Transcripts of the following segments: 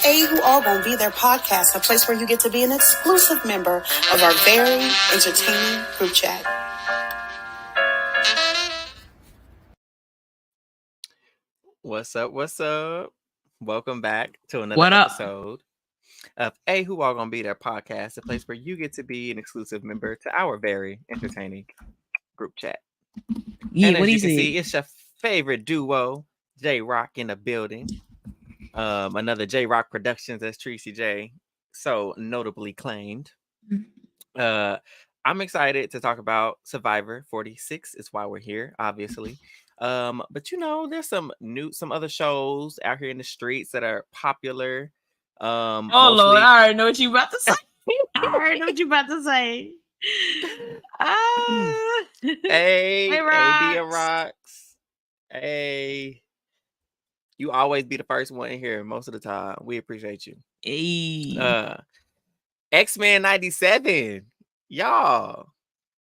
A Who All Gonna Be There podcast, a place where you get to be an exclusive member of our very entertaining group chat. What's up? What's up? Welcome back to another What up? episode of A Who All Gonna Be There podcast, a place where you get to be an exclusive member to our very entertaining group chat. Yeah, and what as do you can you see, it's your favorite duo, J Rock in the building. Another J Rock Productions, as Tracy J so notably claimed. I'm excited to talk about Survivor 46. Is why we're here, obviously. But you know, there's some other shows out here in the streets that are popular. Oh mostly... Lord, I already know what you about to say. I already know what you about to say. Hey, Rocks. Rocks. Hey. You always be the first one in here most of the time. We appreciate you. Hey. X-Men 97. Y'all.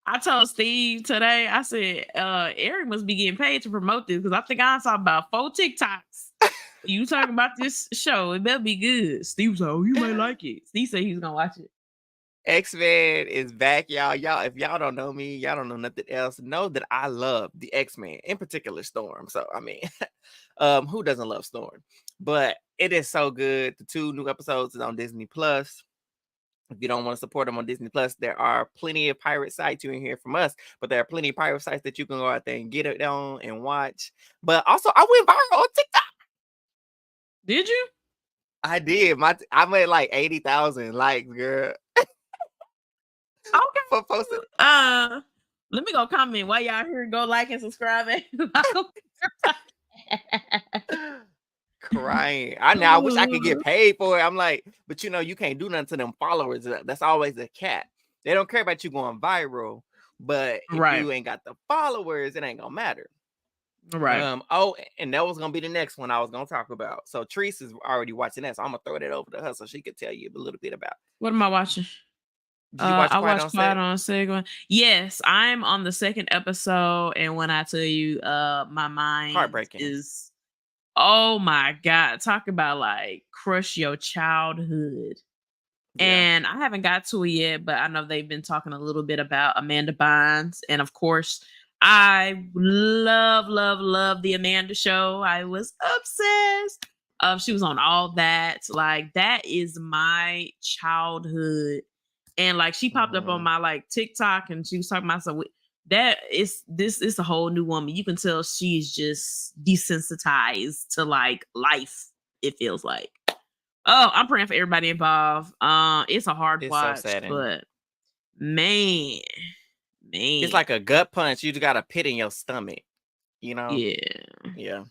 I told Steve today, I said, Eric must be getting paid to promote this because I think I saw about 4 TikToks. You talking about this show, it better be good. Steve was like, oh, you might like it. Steve said he was gonna watch it. X-Men is back, y'all. If y'all don't know me, y'all don't know nothing else. Know that I love the X-Men, in particular Storm. So I mean, who doesn't love Storm? But it is so good. The 2 new episodes is on Disney Plus. If you don't want to support them on Disney Plus, there are plenty of pirate sites you can hear from us, but there are plenty of pirate sites that you can go out there and get it on and watch. But also, I went viral on TikTok. Did you? I did. I made like 80,000 likes, girl. Okay. For posting. Let me go comment while y'all here. Go like and subscribe. Crying. I wish I could get paid for it. I'm like, but you know, you can't do nothing to them followers. That's always a cap. They don't care about you going viral, but if you ain't got the followers, it ain't gonna matter. Right. Oh, and that was gonna be the next one I was gonna talk about. So Treese is already watching that, so I'm gonna throw that over to her so she could tell you a little bit about. What am I watching? Did you watch I watched Quiet on Set? Yes, I'm on the 2nd episode, and when I tell you, my mind heartbreaking is, oh my God, talk about like crush your childhood. Yeah. And I haven't got to it yet, but I know they've been talking a little bit about Amanda Bynes, and of course, I love the Amanda show. I was obsessed. She was on All That. Like, that is my childhood. And like she popped up on my like TikTok and she was talking about something. This is a whole new woman. You can tell she's just desensitized to like life, it feels like. Oh, I'm praying for everybody involved. It's a hard watch, so but man. It's like a gut punch. You just got a pit in your stomach, you know? Yeah.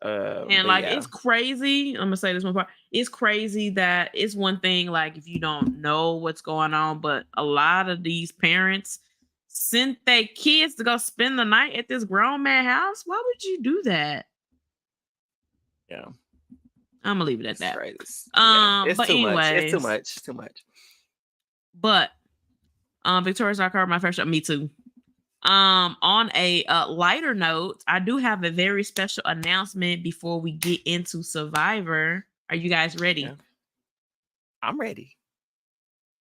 And like it's crazy. I'm gonna say this one part. It's crazy that it's one thing like if you don't know what's going on, but a lot of these parents send their kids to go spend the night at this grown man house. Why would you do that? Yeah, I'm gonna leave it at that. Crazy. It's but too anyways, much. It's too much. But Victoria's Dark Card, my first show. Me too. On a lighter note, I do have a very special announcement before we get into Survivor. Are you guys ready? Yeah. I'm ready.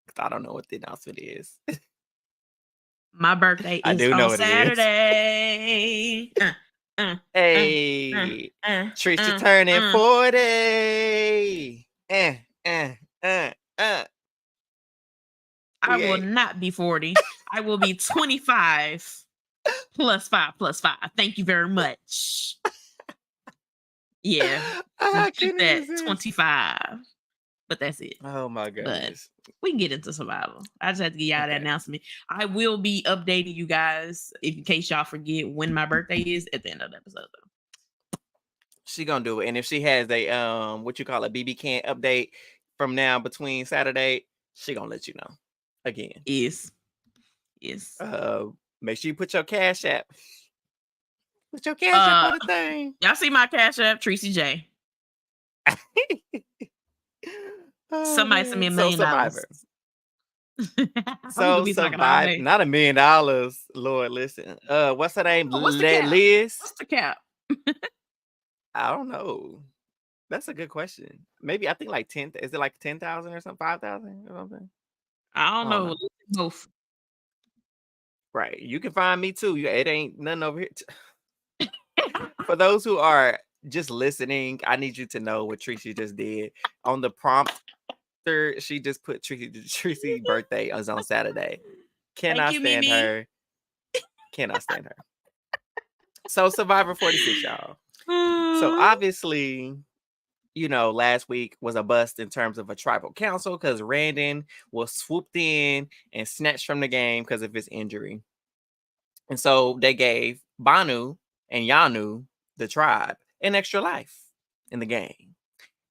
Because I don't know what the announcement is. My birthday is on Saturday. Hey, Trisha turning 40. I will not be 40. I will be 25 plus 5 plus 5. Thank you very much. Yeah. Keep that 25. But that's it. Oh my goodness. But we can get into survival. I just have to give y'all that announcement. I will be updating you guys in case y'all forget when my birthday is at the end of the episode. She gonna do it. And if she has a what you call a BB can update from now between Saturday, she gonna let you know. Again. Yes. Make sure you put your Cash App. Put your Cash App on the thing. Y'all see my Cash App, Tracy J. Somebody send me $1 million. So Survivor, not $1 million. Lord, listen. What's her name? What's Liz. What's the cap? I don't know. That's a good question. Maybe I think like 10. Is it like 10,000 or something? 5,000 or something? I I don't don't know. know. Both. Right. You can find me too. It ain't nothing over here. For those who are just listening, I need you to know what Tracy just did. On the prompter, she just put Tracy's birthday is on Saturday. Thank Cannot you, stand Mimi. her. Cannot stand her. So Survivor 46, y'all. So obviously, last week was a bust in terms of a tribal council because Randon was swooped in and snatched from the game because of his injury. And so they gave Banu and Yanu, the tribe, an extra life in the game.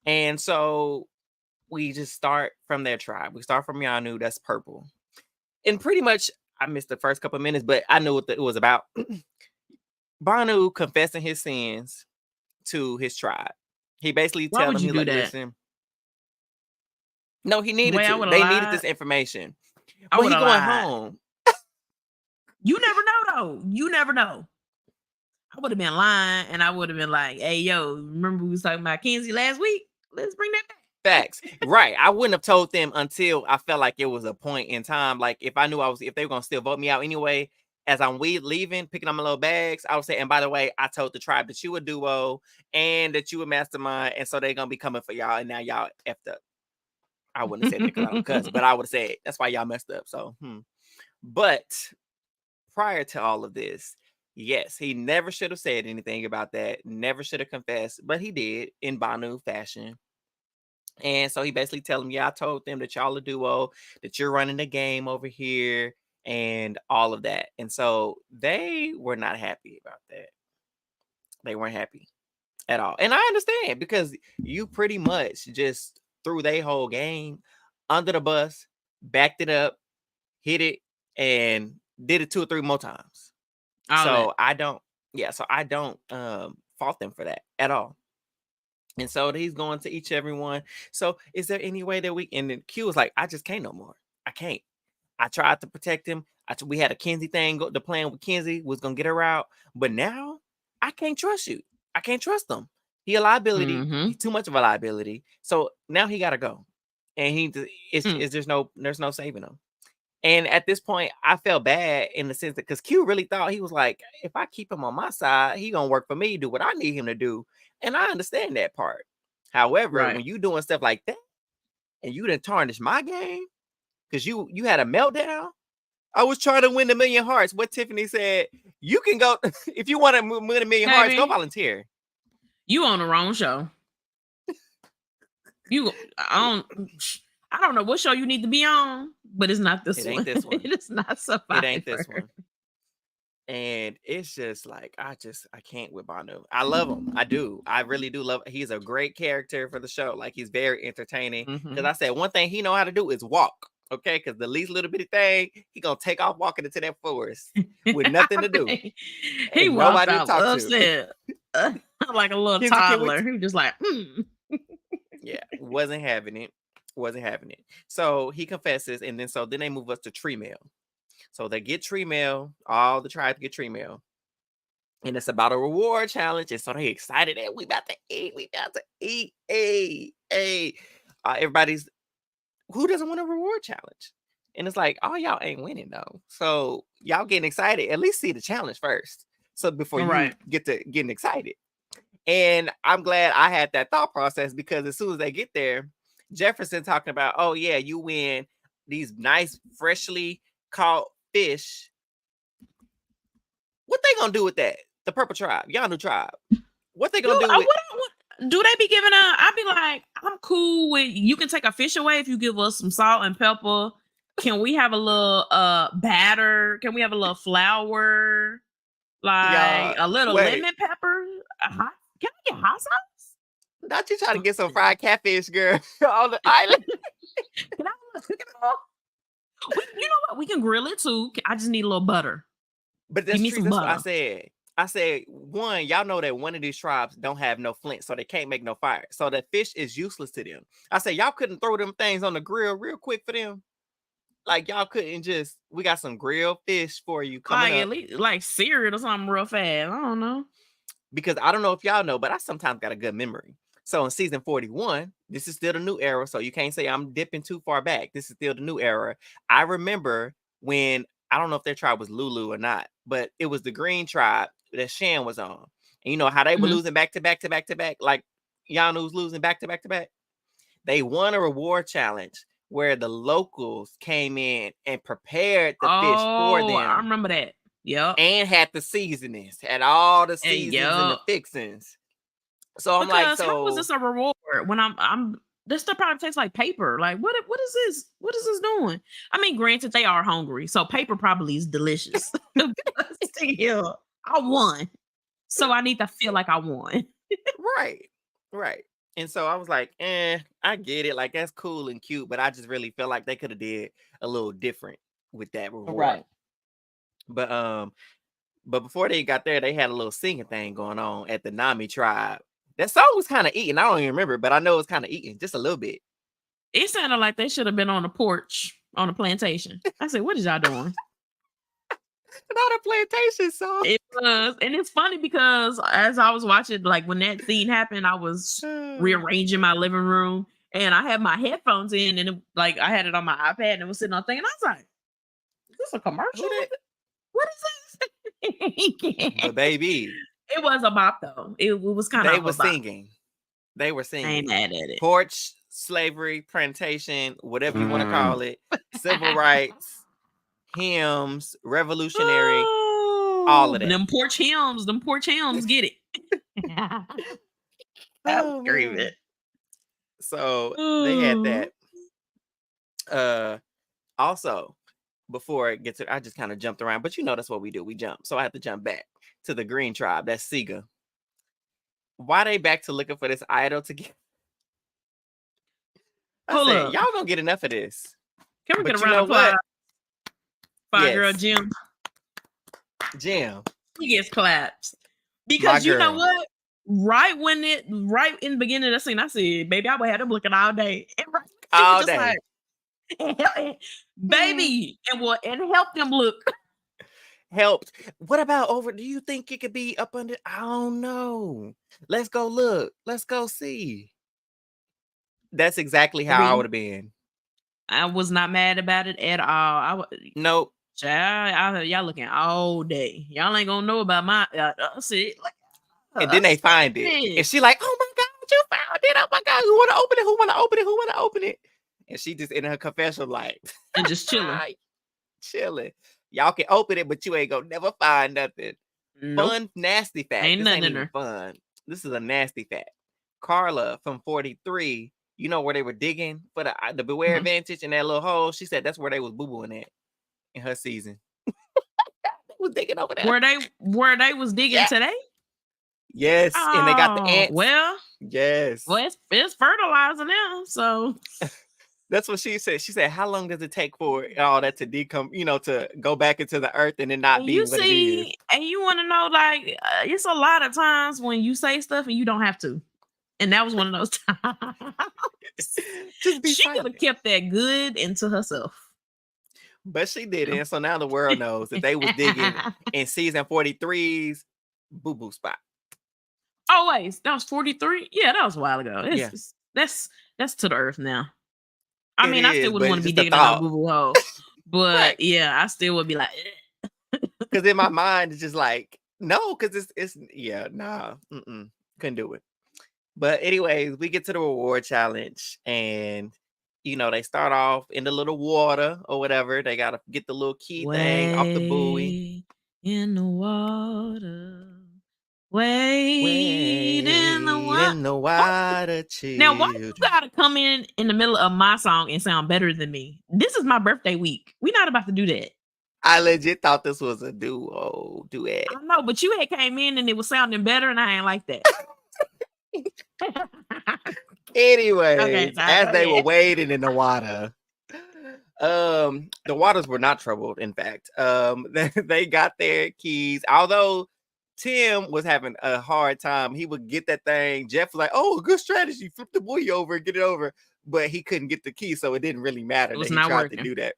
And so we just start from their tribe. We start from Yanu, that's purple. And pretty much, I missed the first couple of minutes, but I knew what it was about. Banu confessing his sins to his tribe. He basically Why telling would them, you he do like, that? listen. No, he The needed way I to. would have They needed this lied, information. I Well, would he have going lied. home. You never know, though. You never know. I would have been lying, and I would have been like, "Hey, yo, remember we was talking about Kenzie last week? Let's bring that back." Facts. Right. I wouldn't have told them until I felt like it was a point in time. Like if I knew if they were gonna still vote me out anyway, as I'm leaving, picking up my little bags, I would say, and by the way, I told the tribe that you a duo and that you a mastermind, and so they're gonna be coming for y'all, and now y'all effed up. I wouldn't have said that because I don't cuss, but I would have said that's why y'all messed up. So but prior to all of this, yes, he never should have said anything about that, never should have confessed, but he did in Banu fashion. And so he basically tell them, yeah, I told them that y'all a duo, that you're running the game over here, and all of that. And so they were not happy about that. They weren't happy at all. And I understand because you pretty much just threw their whole game under the bus, backed it up, hit it, and did it 2 or 3 more times. So I don't fault them for that at all. And so he's going to each everyone. So is there any way that we? And then Q was like, I just can't no more. I can't. I tried to protect him. We had a Kenzie thing. The plan with Kenzie was gonna get her out, but now I can't trust you. I can't trust him. He a liability. He's too much of a liability. So now he gotta go. And there's no saving him. And at this point, I felt bad in the sense that because Q really thought he was like, if I keep him on my side, he gonna work for me, do what I need him to do. And I understand that part. However, when you doing stuff like that and you done tarnish my game because you had a meltdown, I was trying to win 1,000,000 hearts. What Tiffany said, you can go if you want to win 1,000,000 hearts, go volunteer. You on the wrong show. I don't know what show you need to be on, but it's not this one. It ain't this one. It is not Survivor. It ain't this one. And it's just like I can't with Banu. I love him. I do. I really do love. He's a great character for the show. Like he's very entertaining. Because I said one thing he know how to do is walk. Okay, because the least little bitty thing, he gonna take off walking into that forest with nothing to do. He walked out upset like a little toddler. He was just like, Yeah, wasn't having it. Wasn't having it. So he confesses, and then they move us to tree mail. So they get tree mail. All the tribes get tree mail. And it's about a reward challenge. And so they excited that we about to eat. We about to eat. Hey. Everybody's, who doesn't want a reward challenge? And it's like, oh, y'all ain't winning though. So y'all getting excited. At least see the challenge first. So before you get to getting excited. And I'm glad I had that thought process because as soon as they get there, Jefferson talking about, oh yeah, you win these nice, freshly caught fish. What they gonna do with that? The purple tribe, Yanu tribe. What they gonna do with? Do they be giving I'd be like, I'm cool with you can take a fish away if you give us some salt and pepper. Can we have a little batter? Can we have a little flour? Like a little lemon pepper? Can I get hot sauce? Not you trying to get some fried catfish, girl, on the island. Can I cook it all? You know what? We can grill it too. I just need a little butter. But that's true. That's what I said. I said, one, y'all know that one of these tribes don't have no flint, so they can't make no fire. So the fish is useless to them. I said, y'all couldn't throw them things on the grill real quick for them. Like y'all couldn't just, we got some grilled fish for you coming up. At least, like cereal or something real fast. I don't know. Because I don't know if y'all know, but I sometimes got a good memory. So in season 41, this is still the new era. So you can't say I'm dipping too far back. This is still the new era. I remember when, I don't know if their tribe was Lulu or not, but it was the green tribe that Shan was on. And you know how they were losing back to back to back to back, like Yanu's losing back to back to back. They won a reward challenge where the locals came in and prepared the fish for them. I remember that. Yep. And had the seasonings, had all the seasons and the fixings. So I'm like, how was this a reward when I'm this stuff probably tastes like paper? Like what is this? What is this doing? I mean, granted, they are hungry, so paper probably is delicious. But still, I won. So I need to feel like I won. Right. And so I was like, I get it. Like, that's cool and cute, but I just really felt like they could have did a little different with that reward. Right. But before they got there, they had a little singing thing going on at the Nami tribe. That song was kind of eating. I don't even remember, but I know it's kind of eating just a little bit. It sounded like they should have been on the porch on a plantation. I said, what is y'all doing? Not a plantation song. It was, and it's funny because as I was watching, like when that scene happened, I was rearranging my living room, and I had my headphones in, and I had it on my iPad, and it was sitting on thing, and I was like, "Is this a commercial? What is this?" But baby, it was a bop though. It was kind of. They were singing. They were singing. I ain't mad at it. Porch, slavery, plantation, whatever you want to call it, civil rights. Hymns, revolutionary, all of that. Them porch hymns, get it. Oh, screaming. So they had that. Also, before it gets to, I just kind of jumped around, but you know that's what we do. We jump. So I have to jump back to the green tribe. That's Siga. Why they back to looking for this idol to get? I said, y'all gonna get enough of this. Can we get a round of applause? Girl Jim. He gets claps. Because you know what? Right in the beginning of the scene, I said, baby, I would have them looking all day. And all day. Baby, and help them look. Helped. What about over? Do you think it could be up under? I don't know. Let's go look. Let's go see. That's exactly how I would have been. I was not mad about it at all. Nope. Y'all looking all day. Y'all ain't gonna know about my see. And then they find it, and she like, "Oh my God, you found it! Oh my God, who want to open it? Who want to open it? Who want to open it?" And she just in her confessional like, and just chilling. Y'all can open it, but you ain't gonna never find nothing. Nope. Fun, nasty fact. Ain't nothing even fun. This is a nasty fact. Carla from 43. You know where they were digging for the Byyyeee Advantage in that little hole? She said that's where they was boo-booing at in her season. They was digging over there. Where they was digging today? Yes, and they got the ants. Well, yes. Well, it's fertilizer now, so that's what she said. She said, "How long does it take for all that to to go back into the earth and then not be what it is?" And you want to know, like, it's a lot of times when you say stuff and you don't have to. And that was one of those times. She could have kept that good into herself. But she didn't. So now the world knows that they was digging in season 43's boo-boo spot. Oh, wait. That was 43? Yeah, that was a while ago. That's to the earth now. I mean, I still wouldn't want to be digging in a boo-boo hole. But yeah, I still would be like, because in my mind, it's just like, no, because it's couldn't do it. But anyways, we get to the reward challenge, and they start off in the little water or whatever. They gotta get the little key thing off the buoy. In the water. Wade in the water. Now, why you gotta come in the middle of my song and sound better than me? This is my birthday week. We're not about to do that. I legit thought this was a duet. I know, but you had came in and it was sounding better, and I ain't like that. Anyways, as they were wading in the water, the waters were not troubled. In fact, they got their keys. Although Tim was having a hard time, he would get that thing. Jeff was like, "Oh, good strategy! Flip the buoy over and get it over." But he couldn't get the key, so it didn't really matter. It was that he not tried working. to do that.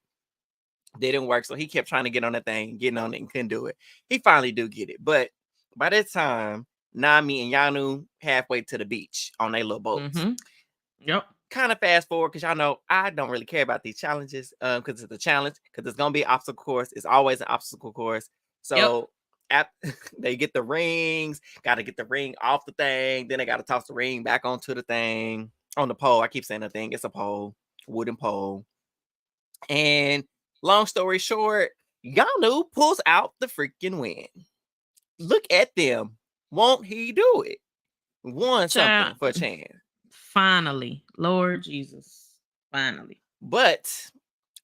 They didn't work, so he kept trying to get on that thing, getting on it, and couldn't do it. He finally do get it, but by that time, Nami and Yanu halfway to the beach on their little boats. Yep. Kind of fast forward because y'all know I don't really care about these challenges because it's a challenge, because it's gonna be an obstacle course. It's always an obstacle course. So they get the rings, got to get the ring off the thing, then they got to toss the ring back onto the thing, on the pole. I keep saying the thing, it's a pole, wooden pole. And long story short, Yanu pulls out the freaking win. Look at them. Won't he do it? Won something for a chance. Finally, Lord Jesus, finally. But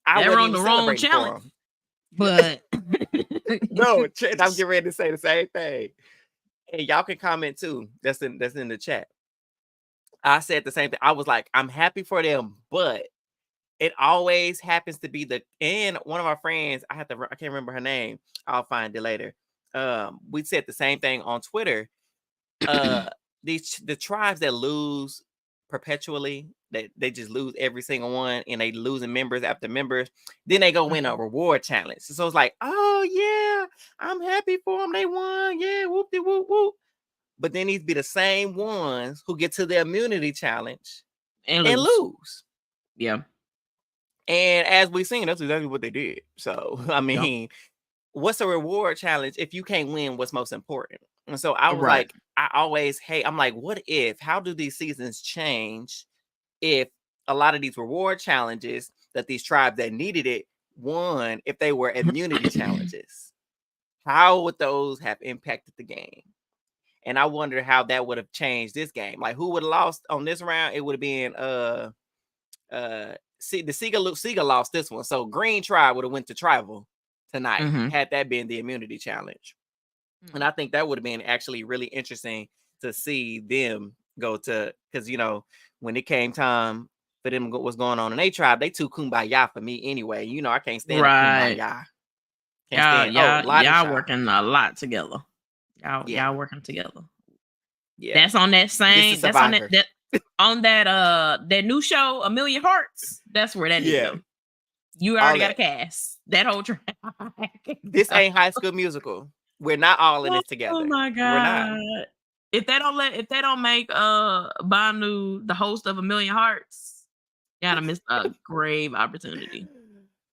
I wasn't even celebrating for him. But no, I'm getting ready to say the same thing. And y'all can comment too. That's in the chat. I said the same thing. I was like, I'm happy for them, but it always happens to be and one of our friends, I can't remember her name. I'll find it later. We said the same thing on Twitter. The tribes that lose perpetually, that they just lose every single one, and they losing members after members, then they go win a reward challenge. So it's like, oh yeah, I'm happy for them, they won, yeah, whoop de whoop whoop. But then these be the same ones who get to the immunity challenge and lose. Yeah. And as we've seen, that's exactly what they did. So I mean, what's a reward challenge if you can't win what's most important? And so I was like, I always hate, I'm like, how do these seasons change if a lot of these reward challenges that these tribes that needed it won, if they were immunity challenges? How would those have impacted the game? And I wonder how that would have changed this game. Like, who would have lost on this round? It would have been the Sega lost this one. So Green Tribe would have went to Tribal tonight, had that been the immunity challenge. And I think that would have been actually really interesting to see them go to, because, you know, when it came time for them what's going on in their tribe, they too kumbaya for me anyway. You know, I can't stand kumbaya. Y'all working a lot together. Y'all working together. Yeah. That's on that same, that's on that on that new show, A Million Hearts. That's where that is. You already got a cast. That whole track. This ain't High School Musical. We're not all in this together. Oh my god! We're not. If they don't make Banu the host of A Million Hearts, you gotta miss a grave opportunity.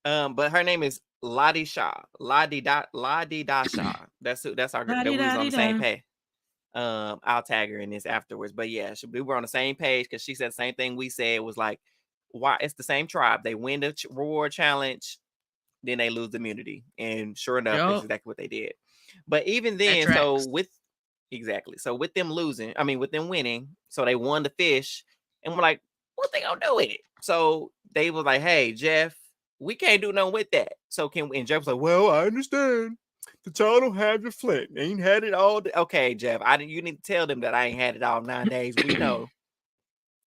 But her name is Ladi Shah. Ladi Da Shah. That's our girl. That we was on the same page. I'll tag her in this afterwards. But yeah, we were on the same page because she said the same thing we said. It was like, why? It's the same tribe. They win the reward challenge, then they lose immunity, and sure enough, that's exactly what they did. But even then, with them losing, with them winning, so they won the fish, and we're like, what they gonna do with it? So they was like, hey, Jeff, we can't do nothing with that. So can we? And Jeff was like, well, I understand. The child don't have your flint. Ain't had it all day. Okay, Jeff, you need to tell them that I ain't had it all 9 days. We know.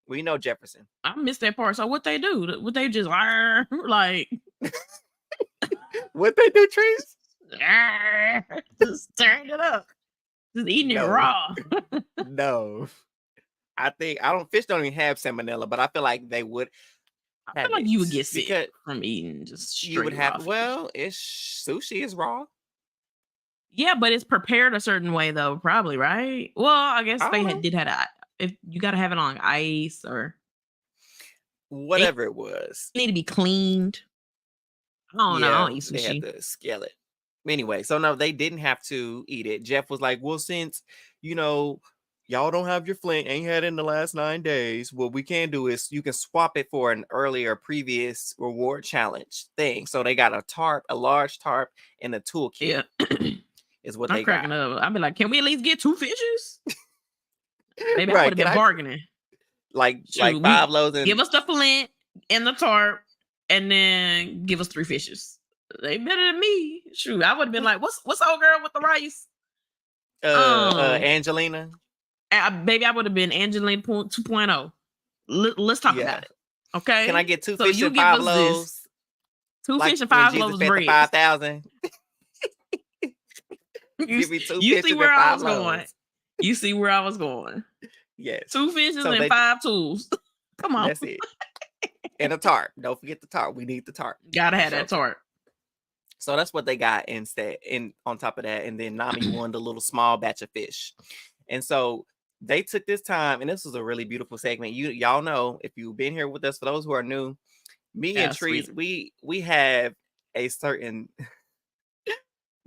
We know, Jefferson. I missed that part. So what they do? Would they just like what they do, Trees? Just turn it up. Just eating it raw. No. Fish don't even have salmonella, but I feel like they would. I feel like you would get sick from eating just straight you would have raw. Well, sushi is raw. Yeah, but it's prepared a certain way though, probably, right? Well, I guess did have if you gotta have it on ice or whatever it was. Need to be cleaned. I don't know. I don't eat sushi. They had to scale it. Anyway, so no, they didn't have to eat it. Jeff was like, well, since, y'all don't have your flint, ain't had it in the last 9 days, what we can do is you can swap it for an previous reward challenge thing. So they got a large tarp, and a toolkit. Yeah. Is what I'm they cracking got. Up. I'd be like, can we at least get 2 fishes? Maybe I would have been bargaining. Like 5 loaves. Give us the flint and the tarp, and then give us 3 fishes. They better than me. Shoot, I would have been like, what's the old girl with the rice? Angelina. Baby, I would have been Angelina 2.0. Let's talk about it. Okay. Can I get 2 fish and 5 loaves? 2 fish and 5 loaves of bread. 5,000. You see where I was going. You see where I was going. Yes. 2 fishes and 5 tools. Come on. That's it. And a tarp. Don't forget the tarp. We need the tarp. Gotta have that tarp. So that's what they got instead. And on top of that, and then Nami won the little small batch of fish. And so they took this time, and this was a really beautiful segment. Y'all know, if you've been here with us, for those who are new, me and Yeah, Trees, sweet. we have a certain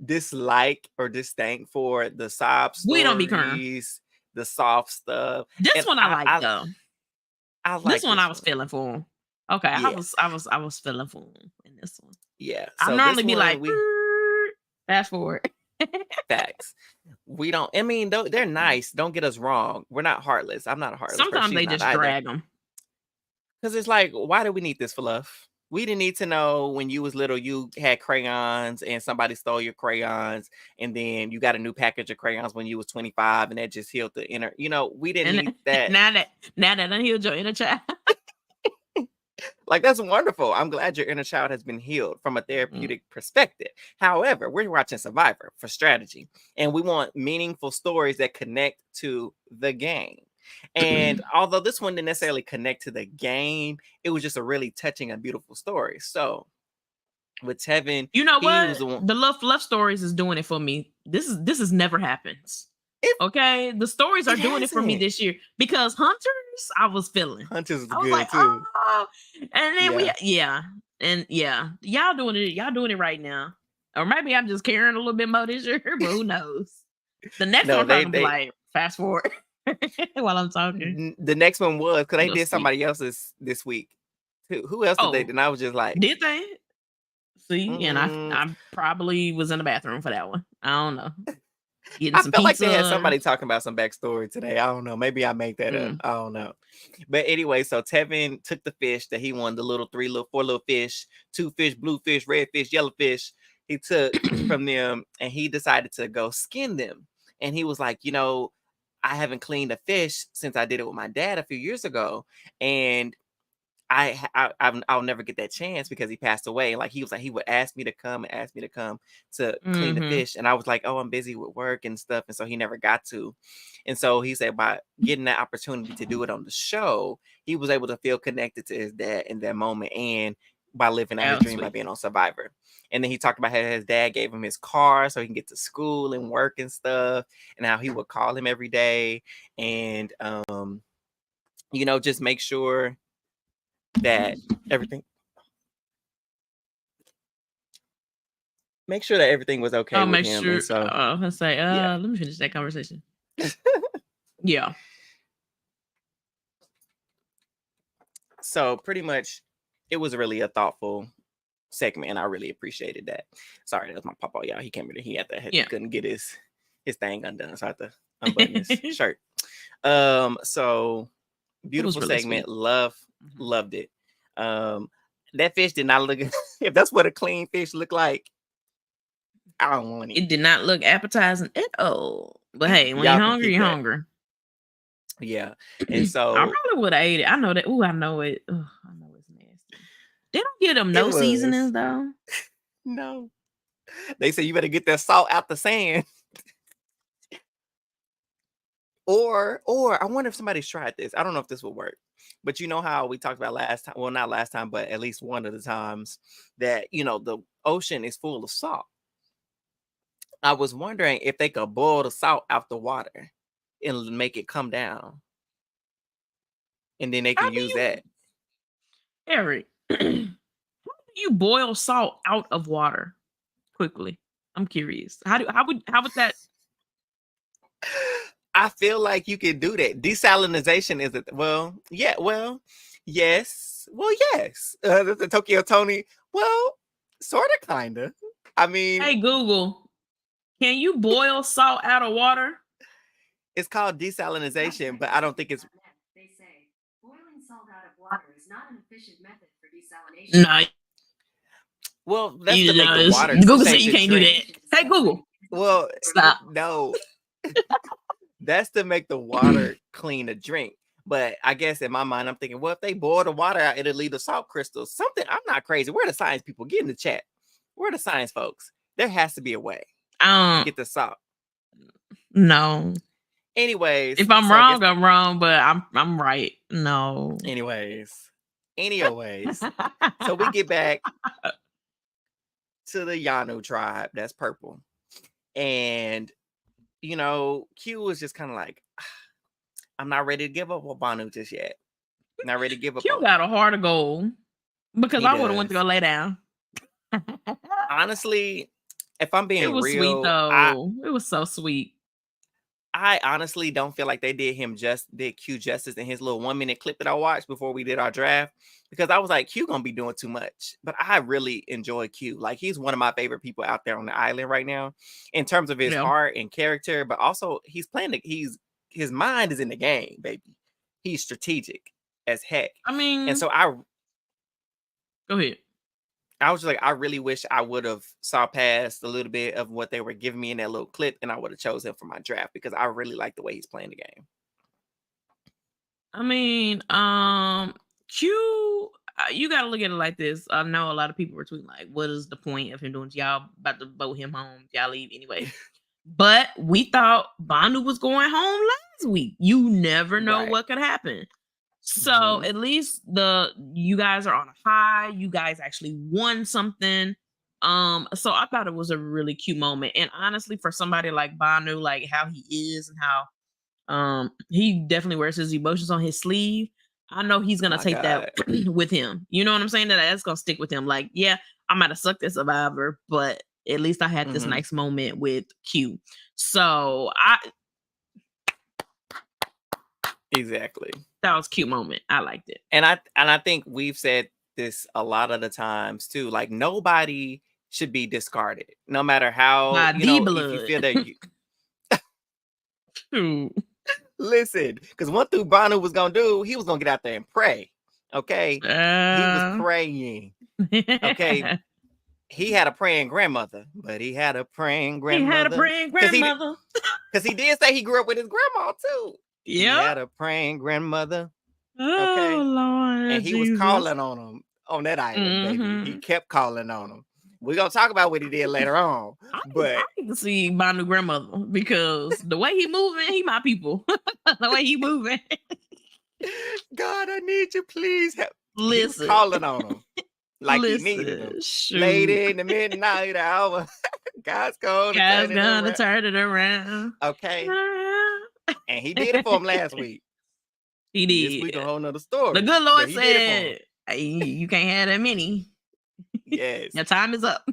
dislike or disdain for the sob We don't be current. stories, the soft stuff. This And one I like though. I This like one I this was one. feeling for him. Okay, Yeah. I was feeling for him in this one. Yeah. I So this normally be one like, we fast forward. facts. We don't, I mean, they're nice. Don't get us wrong. We're not heartless. I'm not a heartless person. Sometimes She's they not just either. drag them. Because it's like, why do we need this fluff? We didn't need to know when you was little, you had crayons and somebody stole your crayons, and then you got a new package of crayons when you was 25, and that just healed the inner. We didn't need that. Now that I healed your inner child. Like, that's wonderful. I'm glad your inner child has been healed from a therapeutic perspective. However, we're watching Survivor for strategy, and we want meaningful stories that connect to the game. And although this one didn't necessarily connect to the game, it was just a really touching and beautiful story. So with Tevin, You know he was what? the one. The love stories is doing it for me. This is never happens. Okay, the stories are doing it for me hasn't. this year because Hunters, I was feeling. Hunters is I was good like, too. oh, and then Yeah. y'all doing it right now, or maybe I'm just caring a little bit more this year, but who knows? The next No, one I'm probably gonna be like, fast forward while I'm talking. the next one was because they Little did sweet. somebody else's this week. Who else did they? And I was just like, Did they? See, and I probably was in the bathroom for that one. I don't know. I felt like they had somebody talking about some backstory today. I don't know. Maybe I make that up. I don't know. But anyway, so Tevin took the fish that he won, the four little fish, 2 fish, blue fish, red fish, yellow fish. He took from them, and he decided to go skin them. And he was like, I haven't cleaned a fish since I did it with my dad a few years ago. And I'll never get that chance because he passed away. Like, he was like, he would ask me to come to clean the fish. And I was like, oh, I'm busy with work and stuff. And so he never got to. And so he said by getting that opportunity to do it on the show, he was able to feel connected to his dad in that moment, and by living out his dream by being on Survivor. And then he talked about how his dad gave him his car so he can get to school and work and stuff, and how he would call him every day and just make sure that everything was okay I'll with make him. sure. And so Let's say, yeah. Let me finish that conversation. Yeah. So pretty much, it was really a thoughtful segment, and I really appreciated that. Sorry, that was my papa, y'all. He came in. He he couldn't get his thing undone, so I had to unbutton his shirt. So beautiful really segment. sweet. Loved it. That fish did not look. If that's what a clean fish look like, I don't want it. It did not look appetizing at all. But hey, when you're hungry, you're hungry. Yeah. And so I probably would have ate it. I know that. Oh, I know it. I know it's nasty. They don't give them no seasonings though. No. They say you better get that salt out the sand. Or I wonder if somebody's tried this. I don't know if this will work. But you know how we talked about last time, well, not last time, but at least one of the times, that the ocean is full of salt. I was wondering if they could boil the salt out the water and make it come down. And then they can use that. Eric, how do you boil salt out of water quickly? I'm curious. How would that? I feel like you can do that. Desalinization is it? Well, yeah. Well, yes. Well, yes. The Tokyo Tony. Well, sort of, kind of. I mean, hey Google, can you boil salt out of water? It's called desalinization, but I don't think it's. They say boiling salt out of water is not an efficient method for desalination. No. Well, that's to make the water. Google said you can't do that. Hey Google. Well, stop. No. That's to make the water clean to drink. But I guess in my mind, I'm thinking, well, if they boil the water out, it'll leave the salt crystals. Something. I'm not crazy. Where are the science people? Get in the chat. Where are the science folks? There has to be a way to get the salt. No. Anyways, if I'm wrong, I'm wrong, but I'm right. No. Anyways. So we get back to the Yanu tribe. That's purple. And you know, Q was just kind of like, I'm not ready to give up on Banu just yet. Not ready to give up Q on him. got a heart of gold because He I would have went to does. go lay down. Honestly, if I'm It being was sweet real, though. It was so sweet. I honestly don't feel like they did Q justice in his little 1 minute clip that I watched before we did our draft, because I was like, Q gonna be doing too much. But I really enjoy Q. Like, he's one of my favorite people out there on the island right now, in terms of his Yeah. heart and character, but also he's playing his mind is in the game, baby. He's strategic as heck. I mean, And so go ahead. I was just like, I really wish I would have saw past a little bit of what they were giving me in that little clip, and I would have chosen him for my draft, because I really like the way he's playing the game. I mean, Q, you got to look at it like this. I know a lot of people were tweeting like, "What is the point of him doing? Y'all about to vote him home? Y'all leave anyway." But we thought Banu was going home last week. You never know Right. what could happen. So at least you guys are on a high. You guys actually won something. So I thought it was a really cute moment. And honestly, for somebody like Banu, like how he is and how he definitely wears his emotions on his sleeve. I know he's gonna My take that God. with him. You know what I'm saying? That's gonna stick with him. Like, yeah, I might have sucked at Survivor, but at least I had this Mhm. nice moment with Q. So Exactly. that was a cute moment. I liked it. And I think we've said this a lot of the times too. Like, nobody should be discarded, no matter how, By you know, if you D-Blood. feel that you Shoot. listen, because one thing Banu was gonna do, he was gonna get out there and pray. Okay. He was praying. Okay. He had a praying grandmother, but he had a praying grandmother. He had a praying grandmother. Because he did say he grew up with his grandma too. He Yeah. had a praying grandmother. Oh, Lord. And he was calling on him on that island, baby. He kept calling on him. We're gonna talk about what he did later on. But I need to see my new grandmother, because the way he moving, he my people. The way he moving. God, I need you, please help. Listen. He was calling on him like he needed him. Late in the midnight hour, God's gonna turn it around. Okay. And he did it for him last week. He did. This week a whole nother story. The good Lord But he did it for him. said, "Hey, you can't have that many. Yes. Your time is up."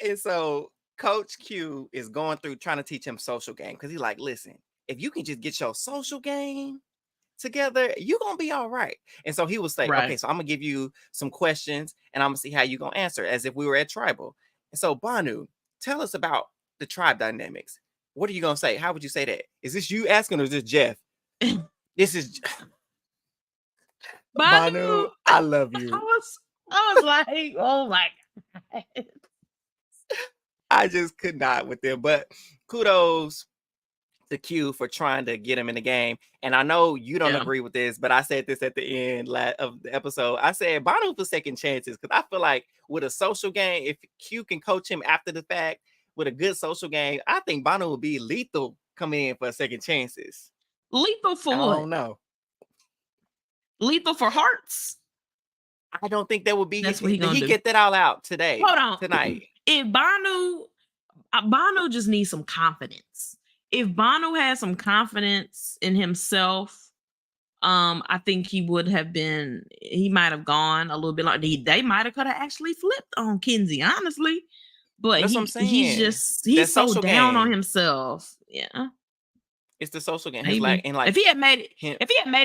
And so Coach Q is going through trying to teach him social game, because he's like, listen, if you can just get your social game together, you're gonna be all right. And so he was like, Right. okay, so I'm gonna give you some questions and I'm gonna see how you're gonna answer, as if we were at tribal. And so, Banu, tell us about the tribe dynamics. What are you gonna say? How would you say that? Is this you asking, or is this Jeff? This is Banu, I love you. I was like, oh my God. I just could not with them. But kudos to Q for trying to get him in the game. And I know you don't agree with this, but I said this at the end of the episode. I said Banu for second chances, because I feel like with a social game, if Q can coach him after the fact with a good social game, I think Banu would be lethal coming in for second chances. Lethal for what? I don't know. Lethal for hearts? I don't think that would be. That's what he gonna do. Get that all out today. Hold on. Tonight. If Banu just needs some confidence. If Banu has some confidence in himself, I think he would have been. He might have gone a little bit like they might have could have actually flipped on Kenzie, honestly. But That's what I'm saying. he's so down on himself. Yeah. It's the social game. Maybe. If he had made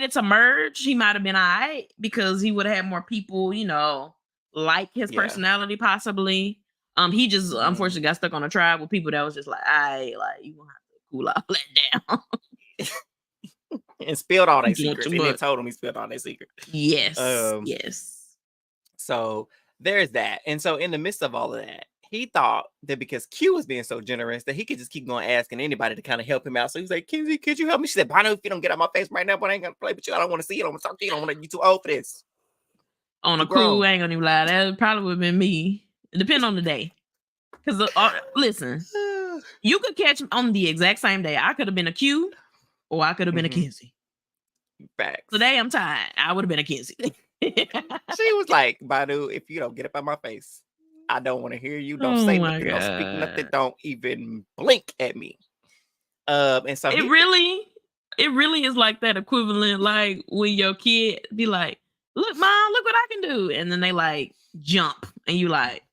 it to merge, he might have been all right, because he would have had more people, you know, like his personality possibly. He just unfortunately got stuck on a tribe with people that was just like, you gonna have to cool off, let down. And spilled all their secrets. And then told him he spilled all their secrets. Yes. Yes. So there's that. And so in the midst of all of that, he thought that because Q was being so generous that he could just keep going asking anybody to kind of help him out. So he's like, Kenzie, could you help me? She said, Banu, if you don't get out my face right now, but I ain't gonna play with you. I don't want to see you. I don't want to talk to you. I don't want to. You too old for this. On a cool, I ain't gonna even lie. That probably would have been me. It depends on the day. Because listen, you could catch him on the exact same day. I could have been a Q, or I could have been a Kenzie. Facts. Today I'm tired. I would have been a Kenzie. She was like, Banu, if you don't get up out my face, I don't want to hear you. Don't say nothing. Don't speak nothing. Don't even blink at me. And so It really is like that equivalent, like when your kid be like, "Look, mom, look what I can do," and then they like jump, and you like,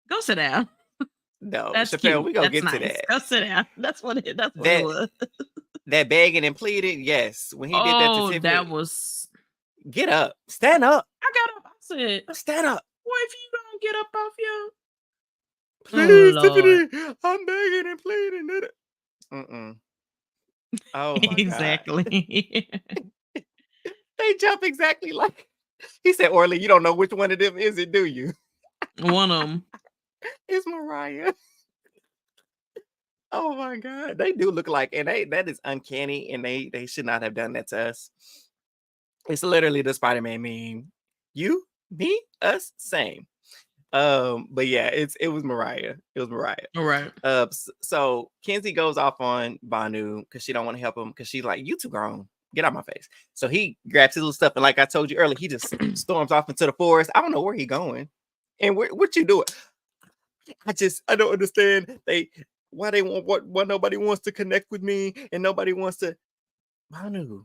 "Go sit down." no, That's Chappelle, cute. we gonna That's get to nice. that. Go sit down. That's what it That was. that begging and pleading, yes. When he did that to Oh, Tiffany, that was. get up, stand up, I got up. I said, stand up. "What if you don't get up off your?" Oh Please, Lord. Tiffany, I'm begging and pleading. Mm-mm. Oh my God. Exactly. They jump exactly like he said, Orly, you don't know which one of them is it, do you? One of them. It's Mariah. Oh my God. They do look like, and that is uncanny, and they should not have done that to us. It's literally the Spider-Man meme. You, me, us, same. But yeah, it was Mariah. It was Mariah. All right. So Kenzie goes off on Banu because she don't want to help him because she's like, you too grown. Get out my face. So he grabs his little stuff, and like I told you earlier, he just storms off into the forest. I don't know where he going. And what you doing? I don't understand. Why they want why nobody wants to connect with me and nobody wants to. Banu,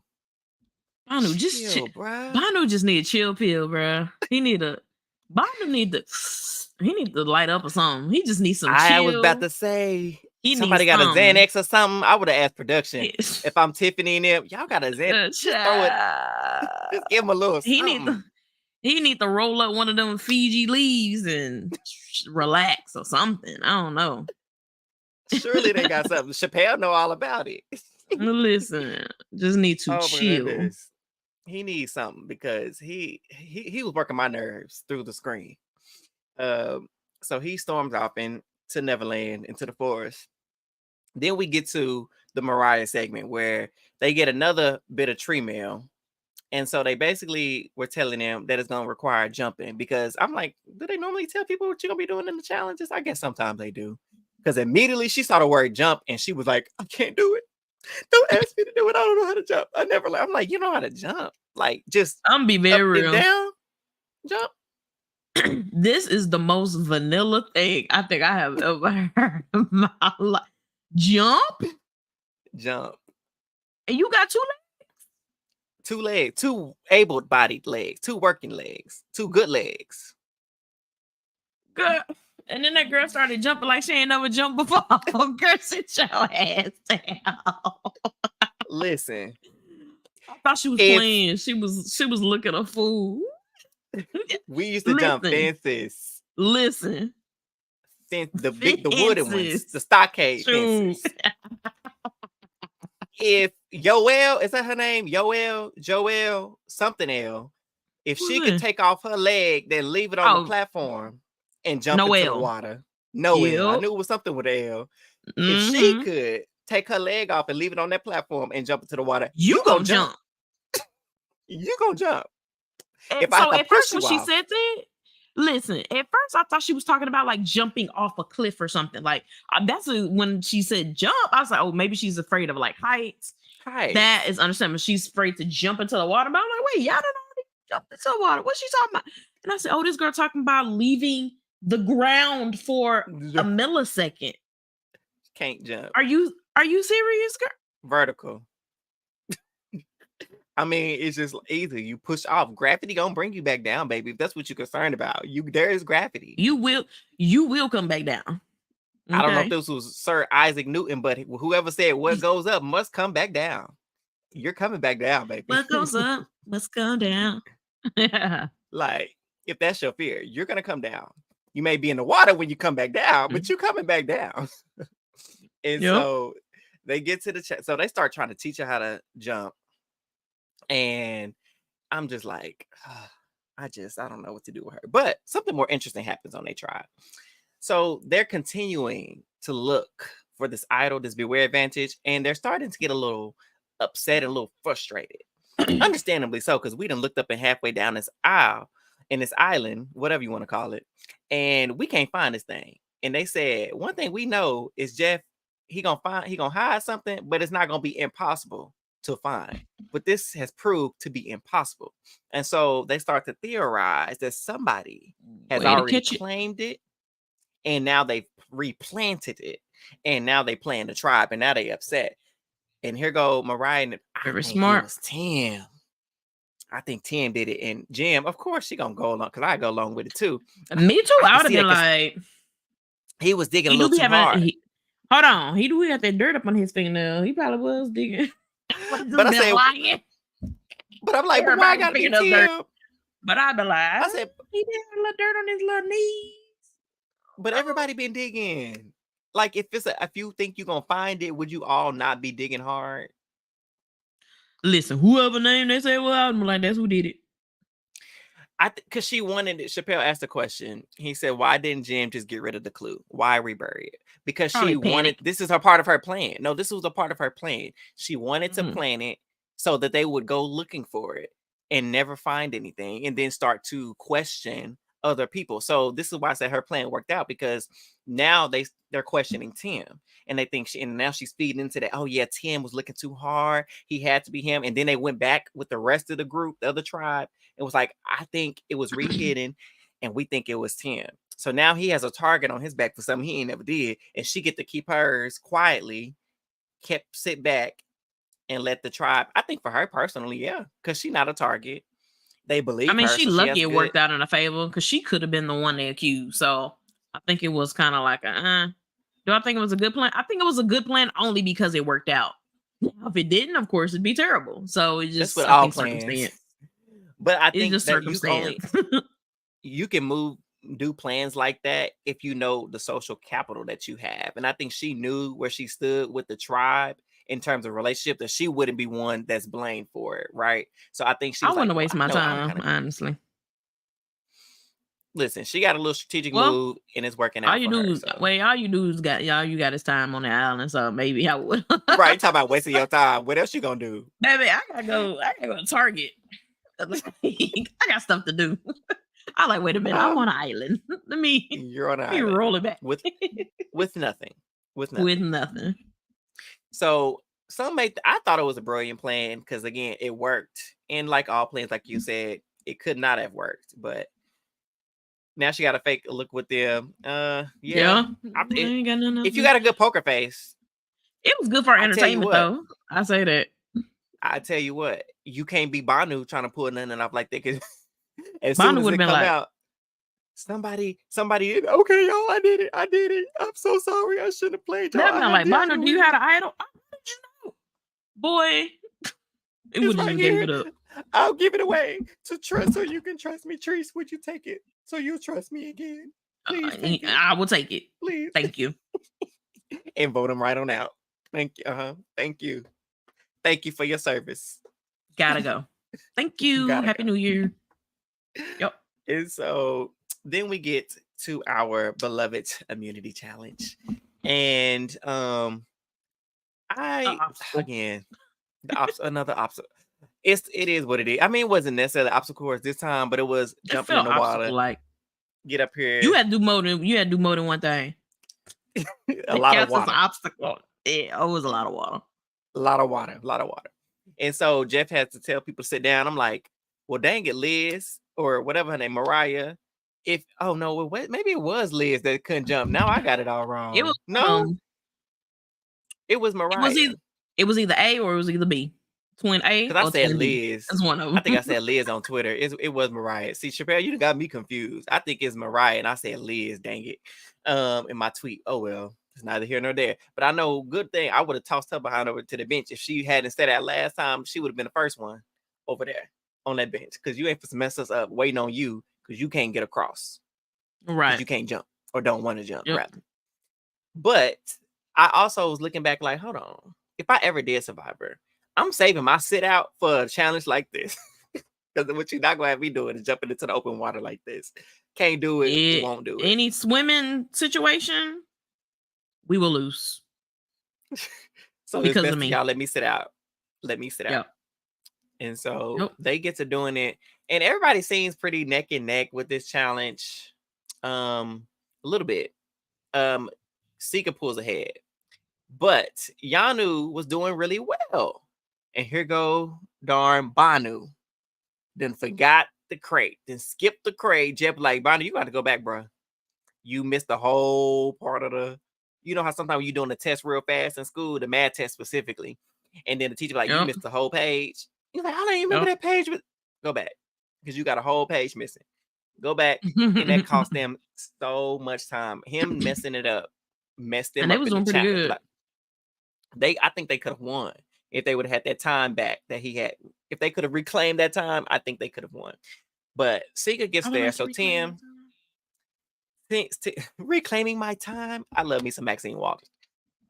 Banu just chill, bruh. Banu just need a chill pill, bro. He need to light up or something. He just needs some I chill. was about to say He somebody needs got something. a Xanax or something. I would have asked production if I'm Tiffany and them. Y'all got a Xanax? Just throw it. Just give him a little something. He need to roll up one of them Fiji leaves and relax or something. I don't know. Surely they got something. Chappelle know all about it. Listen, just need to chill. He needs something because he was working my nerves through the screen. So he storms off into Neverland, into the forest. Then we get to the Mariah segment where they get another bit of tree mail. And so they basically were telling them that it's going to require jumping because I'm like, do they normally tell people what you're going to be doing in the challenges? I guess sometimes they do. Because immediately she saw the word jump and she was like, I can't do it. Don't ask me to do it. I don't know how to jump. I'm like, you know how to jump. Like, just I'm be very real. Down, jump. This is the most vanilla thing I think I have ever heard in my life. Jump? Jump. And you got 2 legs? 2 legs, 2 able-bodied legs, 2 working legs, 2 good legs. Girl. And then that girl started jumping like she ain't never jumped before. Girl, sit your ass down. Listen. I thought she was playing. She was looking a fool. We used to jump fences. Listen. The wooden ones, the stockade fences. If Yoel, is that her name? Joelle, something L. If she could take off her leg, then leave it on the platform and jump into the water. Noel. I knew it was something with L. If she could take her leg off and leave it on that platform and jump into the water, you gonna jump. You gonna jump. At first when she said that, listen, at first I thought she was talking about like jumping off a cliff or something. Like that's when she said jump, I was like, oh, maybe she's afraid of like heights. That is understandable. She's afraid to jump into the water. But I'm like, wait, y'all done already jumped into the water. What's she talking about? And I said, oh, this girl talking about leaving the ground for a millisecond. Can't jump. Are you serious, girl? Vertical. I mean, it's just easy. You push off. Gravity gonna bring you back down, baby. If that's what you're concerned about, there is gravity. You will come back down. Okay. I don't know if this was Sir Isaac Newton, but whoever said what goes up must come back down. You're coming back down, baby. What goes up must come down. Like, if that's your fear, you're gonna come down. You may be in the water when you come back down, but you're coming back down. And so they get to the so they start trying to teach her how to jump. And I'm just like, I don't know what to do with her. But something more interesting happens on their tribe. So they're continuing to look for this idol, this Byyyeee advantage, and they're starting to get a little upset and a little frustrated. Understandably so, because we done looked up and halfway down this aisle in this island, whatever you want to call it, and we can't find this thing. And they said, one thing we know is Jeff, he gonna hide something, but it's not gonna be impossible to find. But this has proved to be impossible. And so they start to theorize that somebody has already claimed it, and now they've replanted it. and now they playing the tribe, and now they upset. And here go Mariah, and I Very think smart. it was Tim. I think Tim did it, and Jim, of course, she gonna go along because I go along with it too. Me too. I I can would have see been that 'cause like, he was digging a he do little be too hard. having. Hold on, he do have that dirt up on his fingernail. He probably was digging. But I been said, lying. but I'm like, but why I Everybody gotta be picking up dirt. Tim? But I'd be like, I said, he did have a little dirt on his little knees. but everybody been digging. Like, if you think you're gonna find it, would you all not be digging hard? Listen, whoever name they say, well, I'm like, that's who did it. Because she wanted it. Chappelle asked the question. He said, why didn't Jim just get rid of the clue? Why rebury it? Because Probably she wanted, panicked. this is her part of her plan. No, this was a part of her plan. She wanted to plan it so that they would go looking for it and never find anything and then start to question other people. So this is why I said her plan worked out, because now they're questioning Tim, and they think and now she's feeding into that. Oh yeah, Tim was looking too hard. He had to be him. And then they went back with the rest of the group, the other tribe. It was like, I think it was re-hidden, and we think it was Tim. So now he has a target on his back for something he ain't never did, and she get to keep hers quietly, sit back, and let the tribe. I think for her personally, yeah, because she's not a target. They believe. I mean, her, she so lucky it worked out in her favor, because she could have been the one they accused. So I think it was kind of like do I think it was a good plan? I think it was a good plan only because it worked out. If it didn't, of course, it'd be terrible. So it's just that's what all plans. circumstance. But I It's think just that circumstance. you can do plans like that if you know the social capital that you have. And I think she knew where she stood with the tribe in terms of relationship, that she wouldn't be one that's blamed for it, right? So I think she I was wouldn't like, waste my time, honestly. Listen, she got a little strategic move, and it's working out all you for do her. is So. all you do is you got his time on the island, so maybe I would. Right, talk about wasting your time. What else you gonna do? Baby, I gotta go to Target. I got stuff to do. I like, wait a minute, I'm on an island. You're on an island. Roll it back. With nothing. With nothing. So I thought it was a brilliant plan, because again, it worked. And like all plans, like you said, it could not have worked. But now she got a fake look with them. Yeah. If you got a good poker face, it was good for entertainment, though. I say that. I tell you what, you can't be Banu trying to pull nothing off like that, because as Banu soon as would it have been come like, out, somebody, okay, y'all, I did it. I'm so sorry. I shouldn't have played y'all. Like, Banu, do you have an idol? How did you know? Boy, it would have gave it up. I'll give it away to trust, so you can trust me. Treese, would you take it so you'll trust me again? Please, I will take it. Please, thank you. And vote him right on out. Thank you. Thank you. Thank you for your service. Gotta go. Thank you. Happy New Year. Yep. And so then we get to our beloved immunity challenge, and another obstacle. It is what it is. I mean, it wasn't necessarily obstacle course this time, but it was jumping in the water. Like, get up here. You had to do more than one thing. A lot of water. Obstacle. It was a lot of water. A lot of water. And so Jeff had to tell people to sit down. I'm like, well, dang it, Liz, or whatever her name, Mariah. Maybe it was Liz that couldn't jump. Now I got it all wrong. It was it was Mariah. It was either A or it was either B. Twin A. Because I said Liz. That's one of them. I think I said Liz on Twitter. It was Mariah. See, Chappelle, you got me confused. I think it's Mariah, and I said Liz. Dang it. In my tweet. Oh well, it's neither here nor there. But I know, good thing I would have tossed her behind over to the bench. If she hadn't said that last time, she would have been the first one over there on that bench. Because you ain't supposed to mess us up waiting on you, because you can't get across. Right. You can't jump, or don't want to jump, rather. But I also was looking back like, hold on. If I ever did Survivor, I'm saving my sit out for a challenge like this. Because what you're not going to have me doing is jumping into the open water like this. Can't do it, won't do it. Any swimming situation, we will lose. So because of me. Y'all let me sit out. And so they get to doing it. And everybody seems pretty neck and neck with this challenge. A little bit. Sika pulls ahead. But Yanu was doing really well. And here go darn Banu. Then forgot the crate. Then skipped the crate. Jeff like, Banu, you got to go back, bro. You missed the whole part of you know how sometimes when you're doing a test real fast in school, the math test specifically, and then the teacher be like, you Yep. missed the whole page. You're like, I don't even remember Yep. that page. Go back because you got a whole page missing. Go back, and that cost them so much time. Him messing it up messed them And they up was in the doing pretty challenge. good. Like I think they could have won if they would have had that time back that he had. If they could have reclaimed that time, I think they could have won. But Sega gets I would there, like to so reclaim Tim that time. thinks reclaiming my time. I love me some Maxine Walters.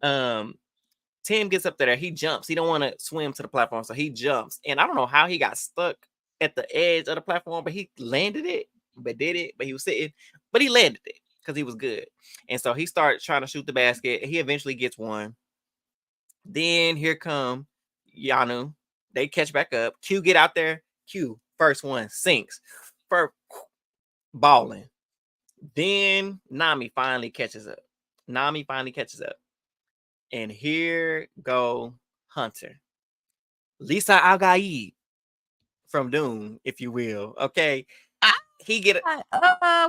Tim gets up there. He jumps. He don't want to swim to the platform, so he jumps. And I don't know how he got stuck at the edge of the platform, but he landed it. But he was sitting, but he landed it because he was good. And so he started trying to shoot the basket. He eventually gets one. Then here come Yanu. They catch back up. Q get out there. Q first one sinks. First balling. Then Nami finally catches up. And here go Hunter. Lisa Al-Gaib from Doom, if you will. Okay. He get it. What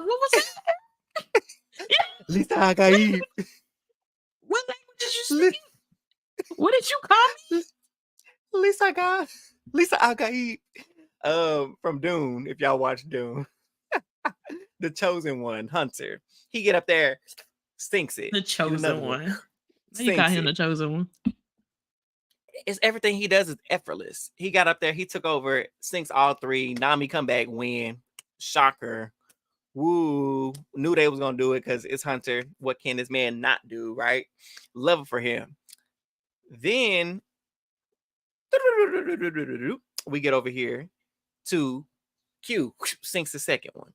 was it? Lisa Al-Gaib. What language did you speak? What did you call me? Lisa Al-Gaib. From Doom, if y'all watch Doom. The chosen one, Hunter. He get up there, stinks it. The chosen one. You call him the chosen one. It's everything he does is effortless. He got up there, he took over, sinks all three. Nami come back, win. Shocker. Woo. Knew they was gonna do it because it's Hunter. What can this man not do, right? Love it for him. Then we get over here to Q. Sinks the second one.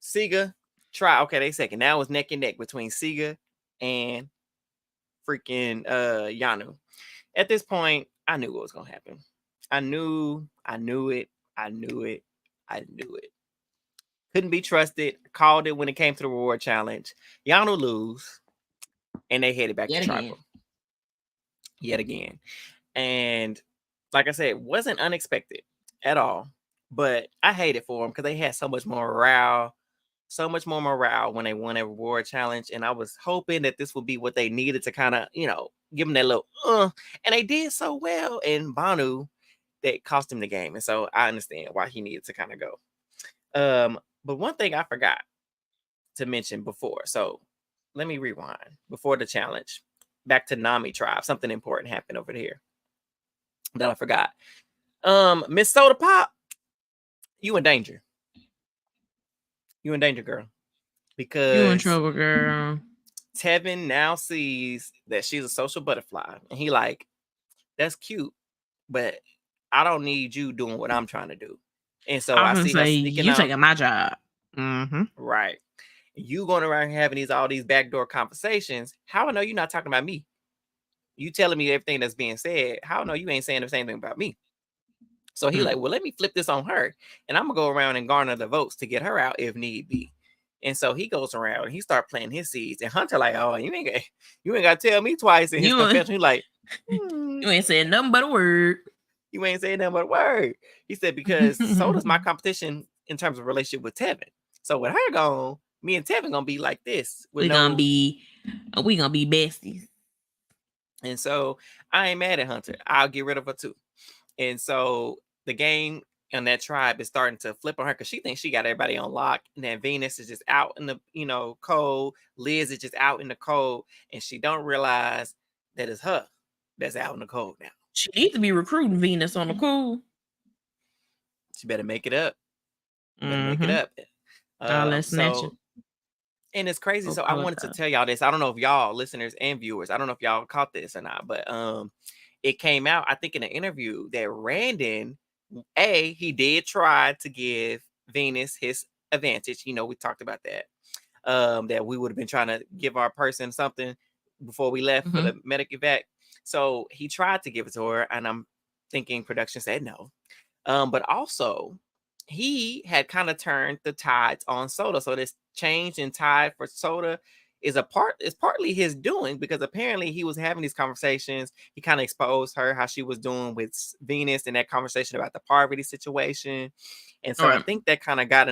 Sega try. Okay, they second. Now it's neck and neck between Sega and freaking Yanu. At this point, I knew what was gonna happen. I knew it. Couldn't be trusted. Called it when it came to the reward challenge. Yanu lose, and they headed back to tribal. Yet again. And like I said, wasn't unexpected at all. But I hate it for them because they had so much more morale when they won a reward challenge. And I was hoping that this would be what they needed to kind of, give them that little, and they did so well. And Banu, that cost him the game. And so I understand why he needed to kind of go. But one thing I forgot to mention before. So let me rewind before the challenge. Back to Nami tribe. Something important happened over here that I forgot. Miss Soda Pop, you in danger. You in danger, girl. Because you in trouble, girl. Tevin now sees that she's a social butterfly. And he like, that's cute, but I don't need you doing what I'm trying to do. And so I see her sneaking out. Taking my job. Mm-hmm. Right. You going around here having all these backdoor conversations. How I know you're not talking about me? You telling me everything that's being said. How I know you ain't saying the same thing about me? So he like, well, let me flip this on her. And I'm going to go around and garner the votes to get her out if need be. And so he goes around and he start planting his seeds. And Hunter like, oh, you ain't got to tell me twice in his confession. He like, you ain't saying nothing but a word. You ain't saying nothing but a word. He said, because so does my competition in terms of relationship with Tevin. So with her gone, me and Tevin gonna be like this. We gonna be besties. And so I ain't mad at Hunter. I'll get rid of her too. And so the game and that tribe is starting to flip on her because she thinks she got everybody on lock. And then Venus is just out in the cold. Liz is just out in the cold. And she don't realize that it's her that's out in the cold now. She needs to be recruiting Venus on the cool. She better make it up. Make it up. So, and it's crazy. So I wanted to tell y'all this. I don't know if y'all listeners and viewers, I don't know if y'all caught this or not, but it came out, I think, in an interview that Randon, he did try to give Venus his advantage. We talked about that. That we would have been trying to give our person something before we left for the medic evac. So he tried to give it to her, and I'm thinking production said no. But also, he had kind of turned the tides on Soda. So this change in tide for Soda is partly his doing, because apparently he was having these conversations. He kind of exposed her, how she was doing with Venus, and that conversation about the Parvati situation. And so I think that kind of got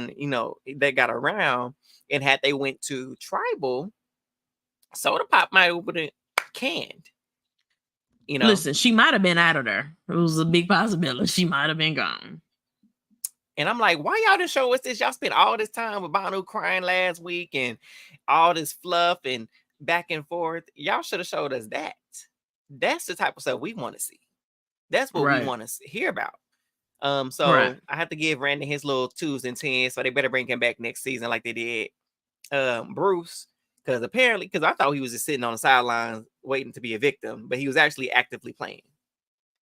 they got around, and had they went to tribal, Soda Pop might have been canned. You know, Listen, she might have been out of there. It was a big possibility. She might have been gone. and I'm like, why y'all didn't show us this? Y'all spent all this time with Banu crying last week and all this fluff and back and forth. Y'all should have showed us that. That's the type of stuff we want to see. That's what we Right. want to hear about. So Right. I have to give Randy his little 2s and 10s, so they better bring him back next season like they did Bruce. Because apparently, because I thought he was just sitting on the sidelines waiting to be a victim, but he was actually actively playing.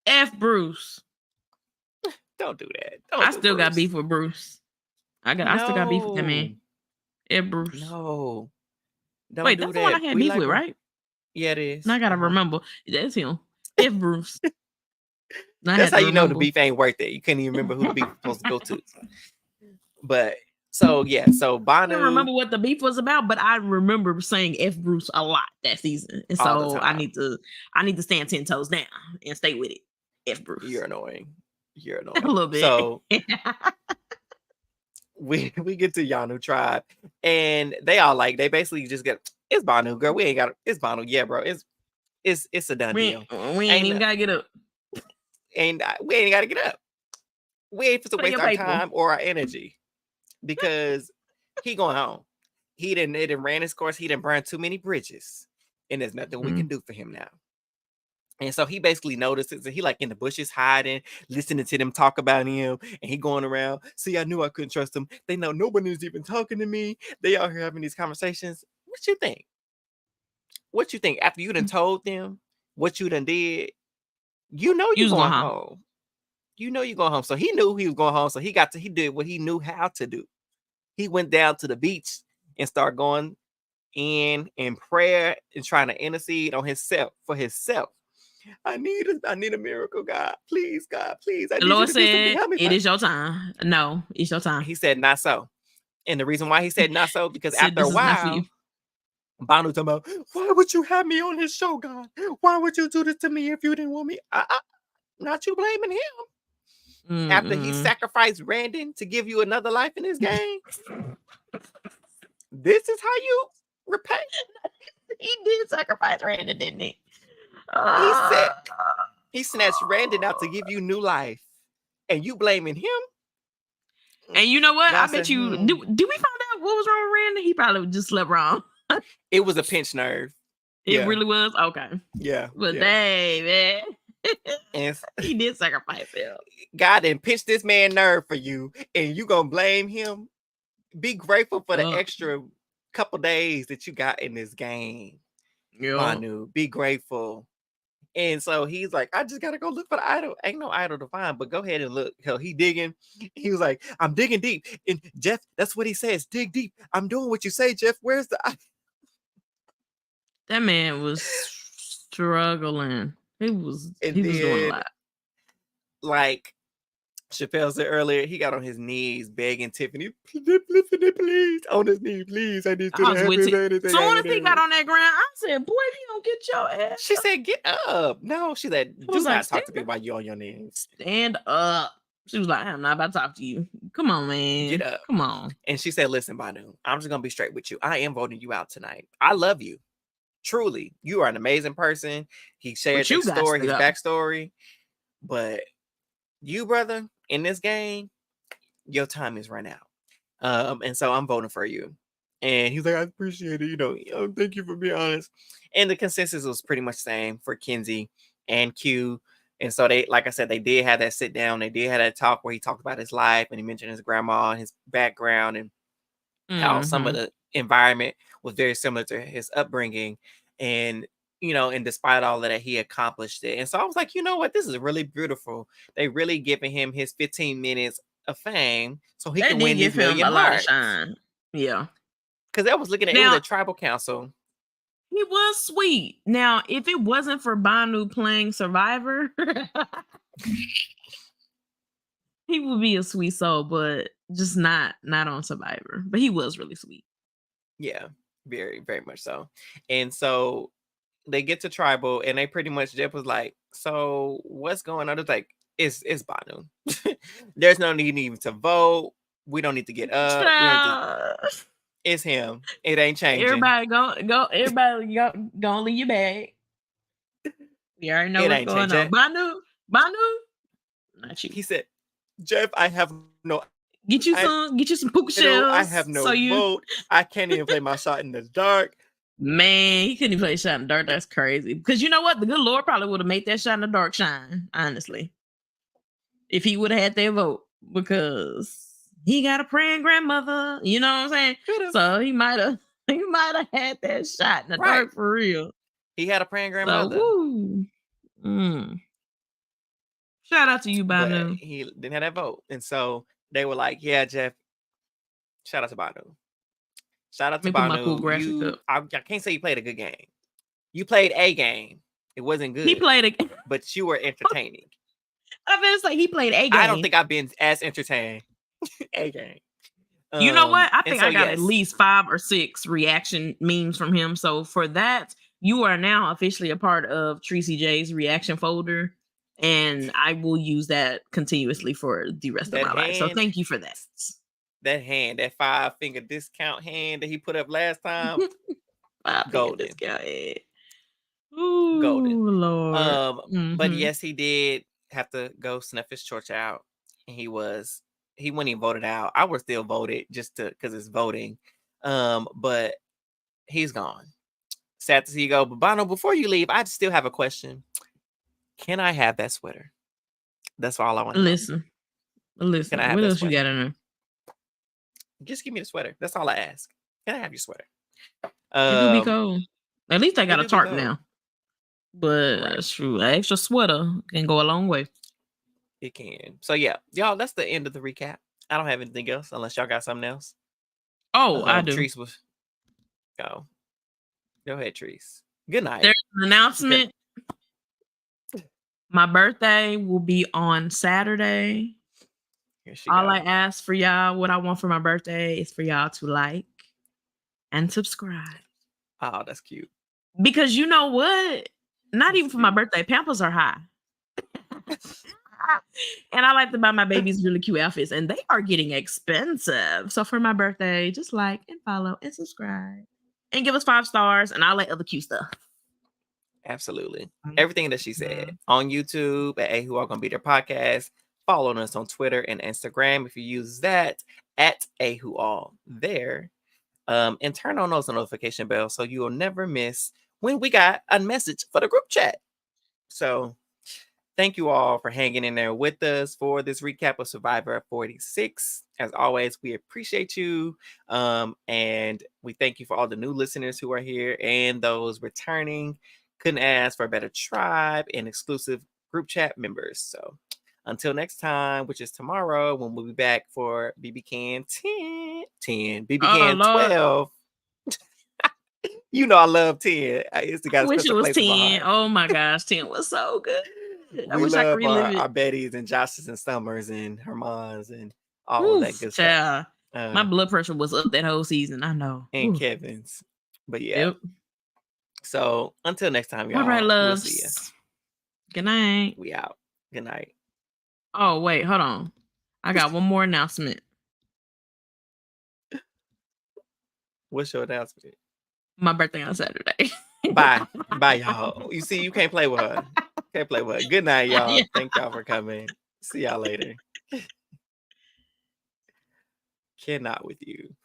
F Bruce. Don't do that. I still got beef with Bruce. I still got beef with that man. F Bruce. No. Don't Wait, do that's that. the one I had We beef like with, Bruce. right? Yeah, it is. And I gotta remember. That's him. F Bruce. That's how you know the beef ain't worth it. You can't even remember who the beef was supposed to go to. But so yeah, so I don't Banu. remember what the beef was about, but I remember saying F Bruce a lot that season. And All the so time. I need to stand 10 toes down and stay with it. F Bruce. You're annoying. You're A annoying. little bit. So we get to Yanu tribe and they basically just get, it's Banu, girl. We ain't got it's Banu. Yeah, bro. It's a done deal. We ain't even gotta get up. We ain't gotta get up. We ain't supposed to Play waste your our paper. time or our energy because he going home. He didn't ran his course. He didn't burn too many bridges, and there's nothing we can do for him now. And so he basically notices that he like in the bushes hiding, listening to them talk about him, and he going around. See, I knew I couldn't trust them. They know nobody's even talking to me. They out here having these conversations. What you think? What you think? After you done told them what you done did, you know you're going home. You know you're going home. So he knew he was going home. So he did what he knew how to do. He went down to the beach and started going in prayer and trying to intercede on himself for himself. I need a miracle, God. Please, God, please. The Lord said, it is your time. No, it's your time. He said, not so. And the reason why he said not so, because after a while, Banu talking about, why would you have me on his show, God? Why would you do this to me if you didn't want me? Not you blaming him. After he sacrificed Randon to give you another life in his game. This is how you repay. He did sacrifice Randon, didn't he? He said he snatched Randon out to give you new life, and you blaming him. And you know what? God I bet said, you. Did we find out what was wrong with Randon? He probably just slept wrong. It was a pinched nerve. It really was? Okay. Yeah. But dang, man. And he did sacrifice him. God didn't pinch this man nerve for you, and you gonna blame him? Be grateful for the extra couple days that you got in this game. Manu, be grateful. And so he's like, I just gotta go look for the idol. Ain't no idol to find, but go ahead and look. Hell, he digging. He was like, I'm digging deep. And Jeff, that's what he says. Dig deep. I'm doing what you say, Jeff. Where's the idol? That man was struggling. He was doing a lot. Like Chappelle said earlier, he got on his knees begging Tiffany, please, on his knees, please. I need to have anything. Soon as he got on that ground, I said, boy, if you don't get your ass. She said, get up. No, she said, do not talk to me while you're on your knees. Stand up. She was like, I'm not about to talk to you. Come on, man. Get up. Come on. And she said, listen, Banu, I'm just going to be straight with you. I am voting you out tonight. I love you. Truly. You are an amazing person. He shared his story, his backstory. But you, brother, in this game, your time is run out. And so I'm voting for you. And he's like, I appreciate it. You know, thank you for being honest. And the consensus was pretty much the same for Kenzie and Q. And so they, like I said, they did have that sit down. They did have that talk where he talked about his life and he mentioned his grandma and his background and how some of the environment was very similar to his upbringing. And, you know, and despite all of that, he accomplished it. And so I was like, you know what? This is really beautiful. They really giving him his 15 minutes of fame so he can win these million hearts. Yeah. Because I was looking at it was a tribal council. He was sweet. Now, if it wasn't for Banu playing Survivor, he would be a sweet soul, but just not on Survivor. But he was really sweet. Yeah, very, very much so. And so they get to tribal, and they pretty much, Jeff was like, so what's going on? It's like, it's Banu. There's no need even to vote. We don't need to get up. It's him. It ain't changing. Everybody go. Everybody go leave your bag. You already know It what's ain't going changing. on. Banu, not you. He said, Jeff, I have no Get you some puka shells. I have no vote. I can't even play my shot in the dark. Man, he couldn't even play shot in the dark. That's crazy. Because you know what? The good Lord probably would have made that shot in the dark shine, honestly. If he would have had their vote. Because he got a praying grandmother. You know what I'm saying? Could've. So he might have had that shot in the Right. dark for real. He had a praying So, grandmother. woo. Shout out to you, Banu. But he didn't have that vote. And so they were like, yeah, Jeff, shout out to Banu. Shout out to Let me put my cool Banu. graphic up. I can't say you played a good game. You played a game. It wasn't good. He played but you were entertaining. I mean, it's like he played a game. I don't think I've been as entertained. A game. You know what? I think so, I got at least 5 or 6 reaction memes from him. So for that, you are now officially a part of Tracy J's reaction folder. And I will use that continuously for the rest of my life. So thank you for that. That hand, that 5-finger discount hand that he put up last time. Golden. Discount hand. Ooh, Golden. Lord. But yes, he did have to go snuff his church out. And he wouldn't even voted out. I would still vote it just because it's voting. But he's gone. Sad to see you go. But Bono, before you leave, I still have a question. Can I have that sweater? That's all I want to know. Listen. Can I have what that else sweater? you got in there? Just give me the sweater. That's all I ask. Can I have your sweater? It do be cold. At least I got a do be tarp cold. now. But shoot, an extra sweater can go a long way. It can. So yeah, y'all, that's the end of the recap. I don't have anything else unless y'all got something else. Oh, I do. Treese was go ahead, Treese. Good night. There's an announcement. My birthday will be on Saturday. All I ask for y'all, what I want for my birthday is for y'all to like and subscribe. Oh, that's cute. Because you know what? Not even for my birthday, Pampers are high. And I like to buy my babies really cute outfits, and they are getting expensive. So for my birthday, just like and follow and subscribe and give us 5 stars, and I'll like other cute stuff. Absolutely. Everything that she said on YouTube at AWAGBT podcast. Following us on Twitter and Instagram if you use that at AWAGBT there. And turn on those notification bells so you will never miss when we got a message for the group chat. So thank you all for hanging in there with us for this recap of Survivor 46. As always, we appreciate you. And we thank you for all the new listeners who are here and those returning. Couldn't ask for a better tribe and exclusive group chat members. So until next time, which is tomorrow, when we'll be back for BB Can 10, BB Can 12. You know I love 10. I wish it was 10. Oh my gosh, 10 was so good. I wish I could relive it. Our Bettys and Joshes and Summers and Hermans and all of that good stuff. My blood pressure was up that whole season. I know. And Kevin's. But yeah. Yep. So until next time, y'all. All right, loves. We'll see ya. Good night. We out. Good night. Oh, wait, hold on. I got one more announcement. What's your announcement? My birthday on Saturday. Bye. Bye, y'all. You see, you can't play with her. Can't play with her. Good night, y'all. Yeah. Thank y'all for coming. See y'all later. Cannot with you.